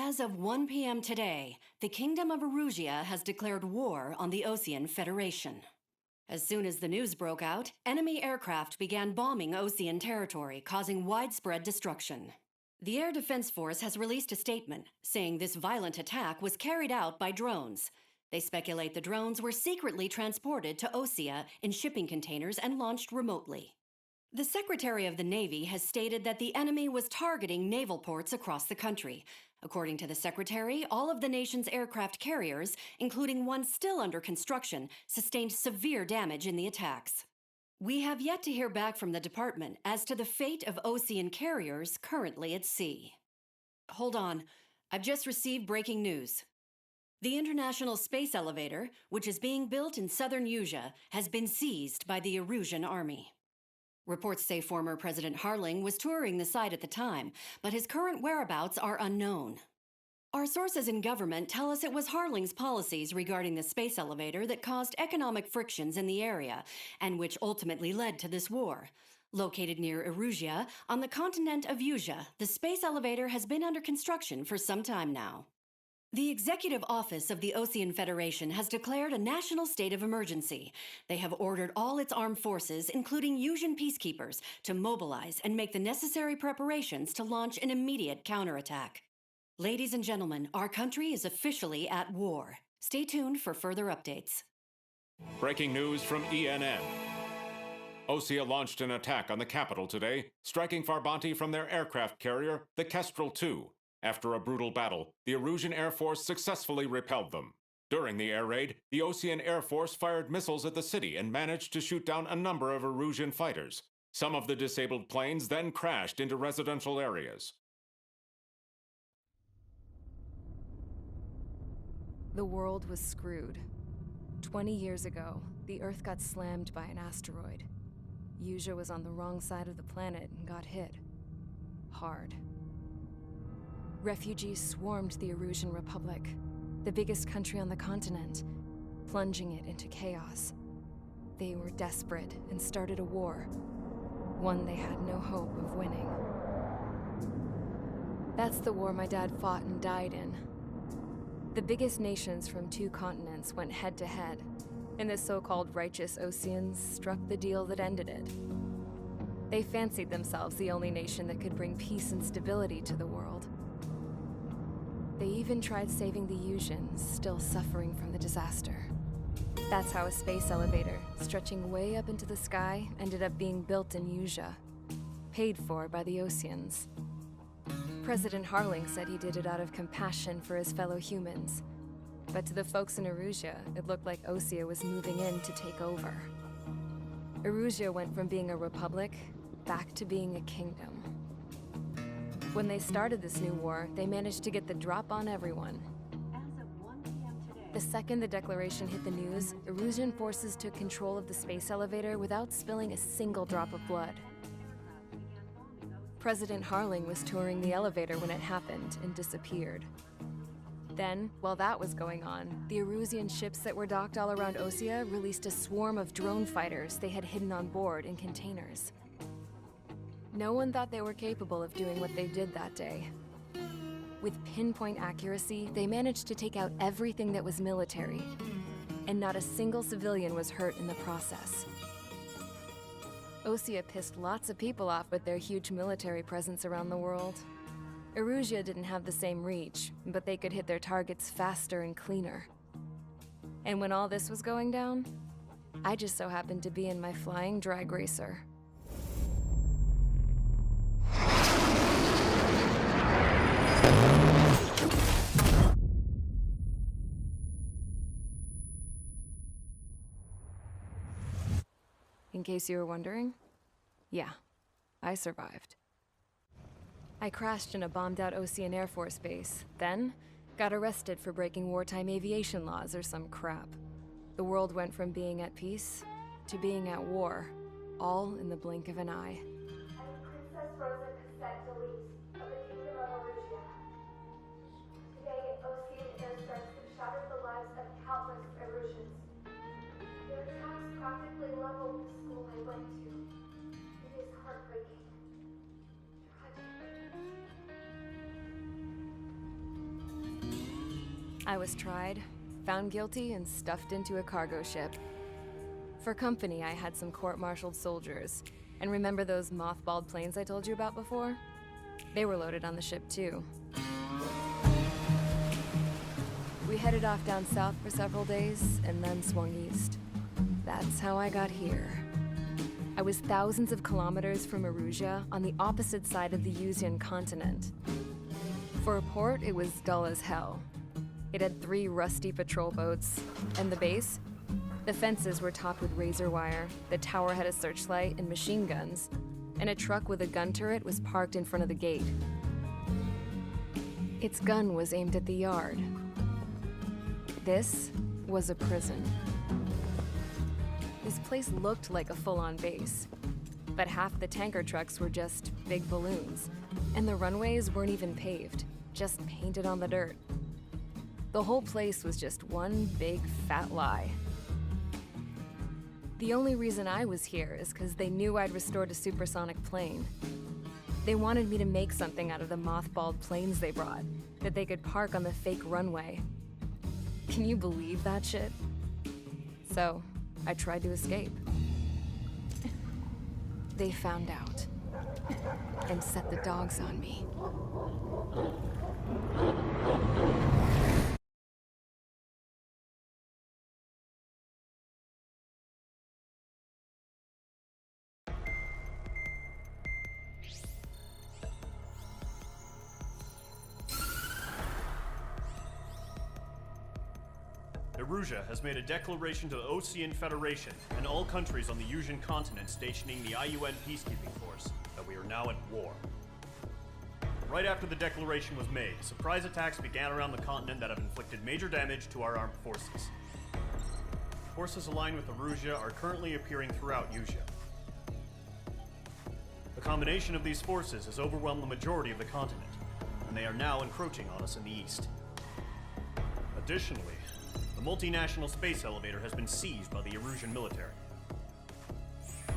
As of 1 p.m. today, the Kingdom of Erusia has declared war on the Osean Federation. As soon as the news broke out, enemy aircraft began bombing Osean territory, causing widespread destruction. The Air Defense Force has released a statement saying this violent attack was carried out by drones. They speculate the drones were secretly transported to Osea in shipping containers and launched remotely. The Secretary of the Navy has stated that the enemy was targeting naval ports across the country. According to the Secretary, all of the nation's aircraft carriers, including one still under construction, sustained severe damage in the attacks. We have yet to hear back from the department as to the fate of Osean carriers currently at sea. Hold on, I've just received breaking news. The International Space Elevator, which is being built in southern Usea, has been seized by the Erusian army. Reports say former President Harling was touring the site at the time, but his current whereabouts are unknown. Our sources in government tell us it was Harling's policies regarding the space elevator that caused economic frictions in the area, and which ultimately led to this war. Located near Erusia, on the continent of Usea, the space elevator has been under construction for some time now. The Executive Office of the Osean Federation has declared a national state of emergency. They have ordered all its armed forces, including Usian peacekeepers, to mobilize and make the necessary preparations to launch an immediate counterattack. Ladies and gentlemen, our country is officially at war. Stay tuned for further updates. Breaking news from ENN. Osea launched an attack on the capital today, striking Farbanti from their aircraft carrier, the Kestrel II. After a brutal battle, the Erusian Air Force successfully repelled them. During the air raid, the Osean Air Force fired missiles at the city and managed to shoot down a number of Erusian fighters. Some of the disabled planes then crashed into residential areas. The world was screwed. 20 years ago, the Earth got slammed by an asteroid. Usea was on the wrong side of the planet and got hit. Hard. Refugees swarmed the Erusian Republic, the biggest country on the continent, plunging it into chaos. They were desperate and started a war, one they had no hope of winning. That's the war my dad fought and died in. The biggest nations from 2 continents went head-to-head, and the so-called righteous Oseans struck the deal that ended it. They fancied themselves the only nation that could bring peace and stability to the world. They even tried saving the Usians, still suffering from the disaster. That's how a space elevator, stretching way up into the sky, ended up being built in Usea, paid for by the Oseans. President Harling said he did it out of compassion for his fellow humans. But to the folks in Erusia, it looked like Osea was moving in to take over. Erusia went from being a republic back to being a kingdom. When they started this new war, they managed to get the drop on everyone. As of 1 p.m. today, The second the declaration hit the news, Erusian forces took control of the space elevator without spilling a single drop of blood. President Harling was touring the elevator when it happened and disappeared. Then, while that was going on, the Erusian ships that were docked all around Osea released a swarm of drone fighters they had hidden on board in containers. No one thought they were capable of doing what they did that day. With pinpoint accuracy, they managed to take out everything that was military, and not a single civilian was hurt in the process. Osea pissed lots of people off with their huge military presence around the world. Erusia didn't have the same reach, but they could hit their targets faster and cleaner. And when all this was going down, I just so happened to be in my flying drag racer. In case you were wondering, yeah, I survived. I crashed in a bombed-out Osean Air Force base, then got arrested for breaking wartime aviation laws or some crap. The world went from being at peace to being at war, all in the blink of an eye. I am Princess Rosa Cassette Delise of the Kingdom of Erusia. Today, Osean airstrikes have shattered the lives of countless Erusians. Their attacks practically leveled the school I went to. It is heartbreaking. Tragic. I was tried, found guilty, and stuffed into a cargo ship. For company, I had some court-martialed soldiers. And remember those mothballed planes I told you about before? They were loaded on the ship too. We headed off down south for several days, and then swung east. That's how I got here. I was thousands of kilometers from Erusia, on the opposite side of the Yuzian continent. For a port, it was dull as hell. It had 3 rusty patrol boats, and the base? The fences were topped with razor wire, the tower had a searchlight and machine guns, and a truck with a gun turret was parked in front of the gate. Its gun was aimed at the yard. This was a prison. This place looked like a full-on base, but half the tanker trucks were just big balloons, and the runways weren't even paved, just painted on the dirt. The whole place was just one big fat lie. The only reason I was here is because they knew I'd restored a supersonic plane. They wanted me to make something out of the mothballed planes they brought, that they could park on the fake runway. Can you believe that shit? So, I tried to escape. They found out, and set the dogs on me. Erusia has made a declaration to the Osean Federation and all countries on the Yuzian continent stationing the IUN peacekeeping force that we are now at war. Right after the declaration was made, surprise attacks began around the continent that have inflicted major damage to our armed forces. Forces aligned with Erusia are currently appearing throughout Yusia. The combination of these forces has overwhelmed the majority of the continent, and they are now encroaching on us in the east. Additionally, the multinational space elevator has been seized by the Erusian military.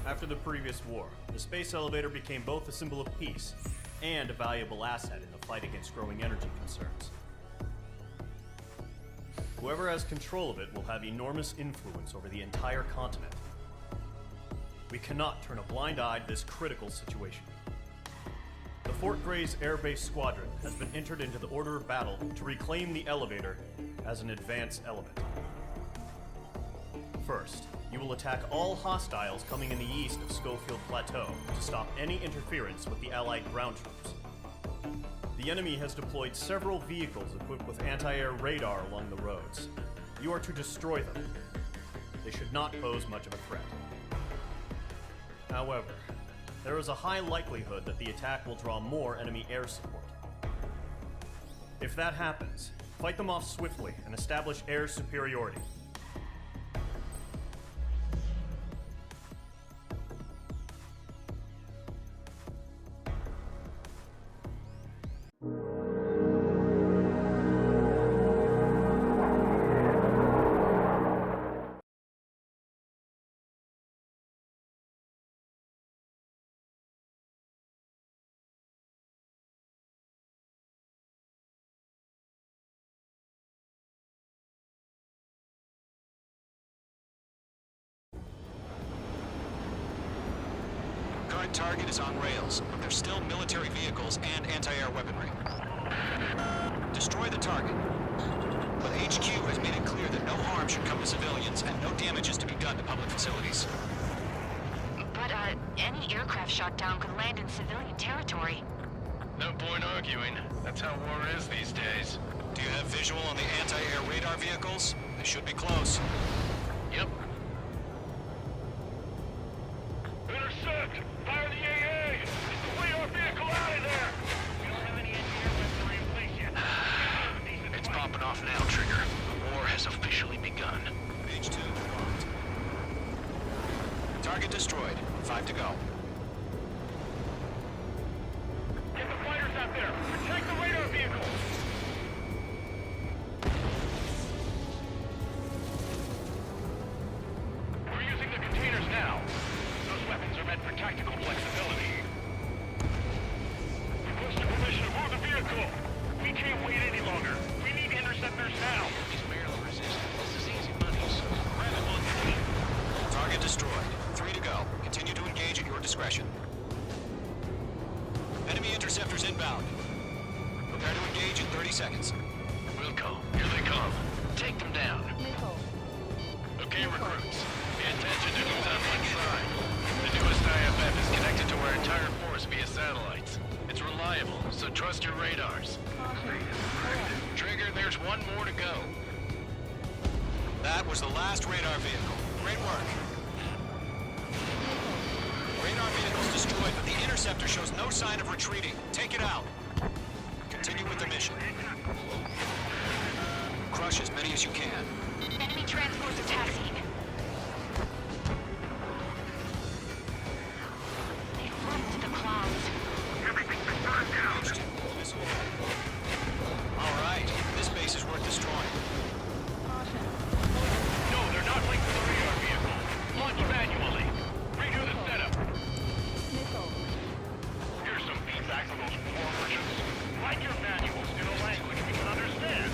After the previous war, the space elevator became both a symbol of peace and a valuable asset in the fight against growing energy concerns. Whoever has control of it will have enormous influence over the entire continent. We cannot turn a blind eye to this critical situation. The Fort Grays Air Base Squadron has been entered into the order of battle to reclaim the elevator as an advance element. First, you will attack all hostiles coming in the east of Schofield Plateau to stop any interference with the Allied ground troops. The enemy has deployed several vehicles equipped with anti-air radar along the roads. You are to destroy them. They should not pose much of a threat. However, there is a high likelihood that the attack will draw more enemy air support. If that happens, fight them off swiftly and establish air superiority. Current target is on rails, but there's still military vehicles and anti-air weaponry. Destroy the target. But HQ has made it clear that no harm should come to civilians and no damage is to be done to public facilities. But, any aircraft shot down could land in civilian territory. No point arguing. That's how war is these days. Do you have visual on the anti-air radar vehicles? They should be close. Yep. Intercept! Fire the AA! Flee our vehicle out of there! We don't have any engineer weaponry in place yet. It's popping off now, Trigger. The war has officially begun. Page 2, marked. Target destroyed. 5 to go. Get the fighters out there! Protect the radar vehicles! We're using the containers now. Those weapons are meant for tactical flexibility. Request permission to move the vehicle. We can't wait any longer. We need interceptors now. engage at your discretion. Enemy interceptors inbound. Prepare to engage in 30 seconds. Wilco, here they come. Take them down. Nickel. Okay, recruits. Pay attention to who's on one side. The newest IFF is connected to our entire force via satellites. It's reliable, so trust your radars. Trigger, there's one more to go. That was the last radar vehicle. Great work. Radar vehicle's destroyed, but the interceptor shows no sign of retreating. Take it out. Continue with the mission. Crush as many as you can. Enemy transports are taxiing. They've flew to the clouds. All right, this base is worth destroying. No, they're not linked to the radar vehicle. Launch manually. Redo the setup. Nickel. Here's some feedback from those poor merchants. Write your manuals in a language we can understand.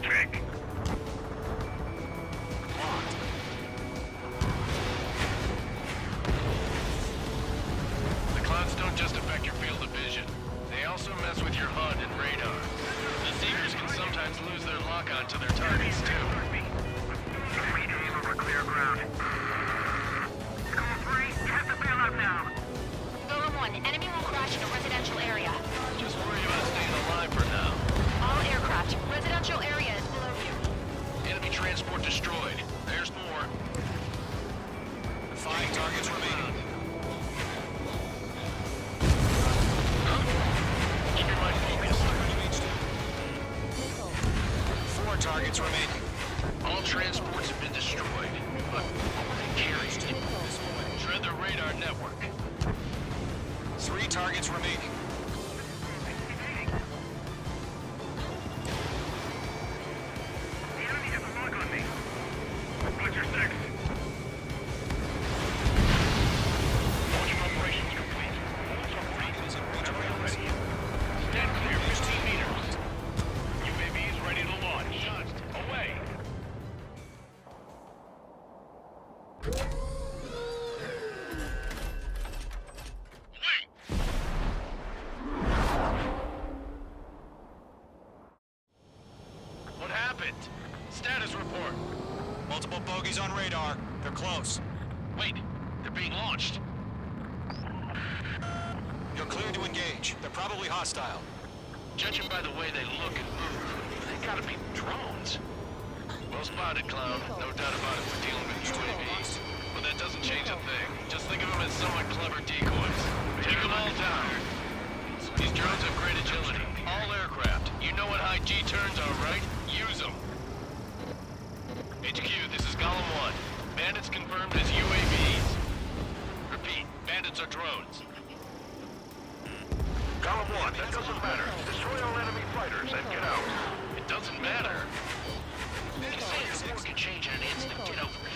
Check. The clouds don't just affect your field of vision. They also mess with your HUD and radar. The Seekers can sometimes lose their lock-on to their targets, too. Over clear ground. School 3, have to bail out now. Golem 1, enemy will crash in a residential area. Just worry about staying alive for now. All aircraft, residential area is below you. Enemy transport destroyed. There's more. 5 targets remaining. Keep your mind focused. Nickel. 4 targets remaining. All transports have been destroyed, but what were they carrying? Tread the radar network. 3 targets remaining. The enemy has a lock on me. Roger 6. Launching operations complete. Holds up ready. Stand clear 15 meters. UAV is ready to launch. Away. What happened? Status report. Multiple bogeys on radar. They're close. Wait, they're being launched. You're cleared to engage. They're probably hostile. Judging by the way they look and move, they gotta be drones. Well spotted, Clown. No doubt about it. We're dealing with UAVs. But that doesn't change a thing. Just think of them as somewhat clever decoys. Take them all down. These drones have great agility. All aircraft. You know what high G turns are, right? Use them. HQ, this is Golem 1. Bandits confirmed as UAVs. Repeat, bandits are drones. Golem 1, that doesn't matter. Destroy all enemy fighters and get out. It doesn't matter. They say the war can change in an instant. Get over it.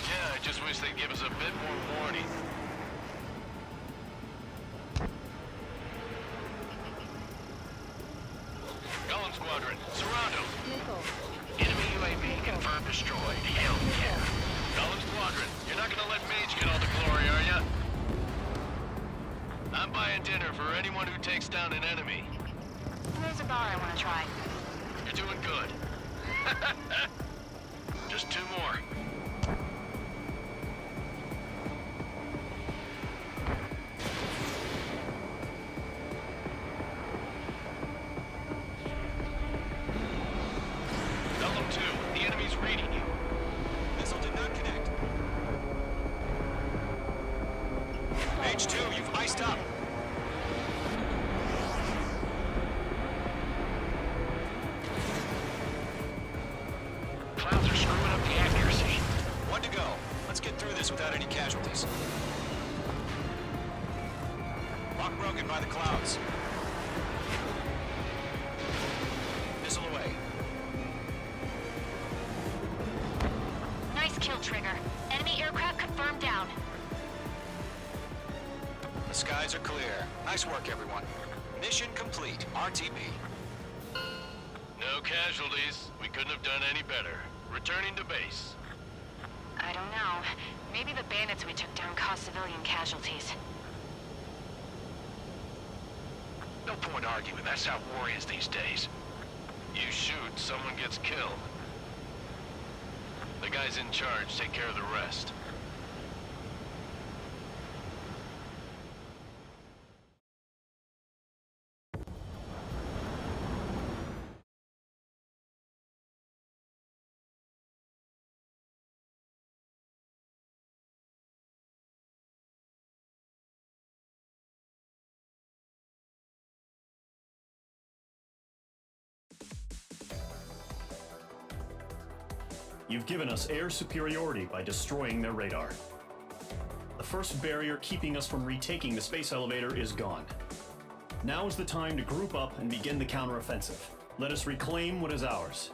Yeah, I just wish they'd give us a bit more warning. Golem Squadron, surround them. Nickel. Enemy UAV confirmed destroyed. Hell yeah. Golem Squadron, you're not gonna let Mage get all the glory, are ya? I'm buying dinner for anyone who takes down an enemy. There's a bar I want to try. You're doing good. Just 2 more. Golem 2, the enemy's reading you. Missile did not connect. H2, you've iced up. Clouds are screwing up the accuracy. 1 to go. Let's get through this without any casualties. Lock broken by the clouds. Missile away. Nice kill, Trigger. Enemy aircraft confirmed down. The skies are clear. Nice work, everyone. Mission complete. RTB. No casualties. We couldn't have done any better. Returning to base. I don't know. Maybe the bandits cause civilian casualties. No point arguing. That's how war is these days. You shoot, someone gets killed. The guys in charge take care of the rest. You've given us air superiority by destroying their radar. The first barrier keeping us from retaking the space elevator is gone. Now is the time to group up and begin the counteroffensive. Let us reclaim what is ours.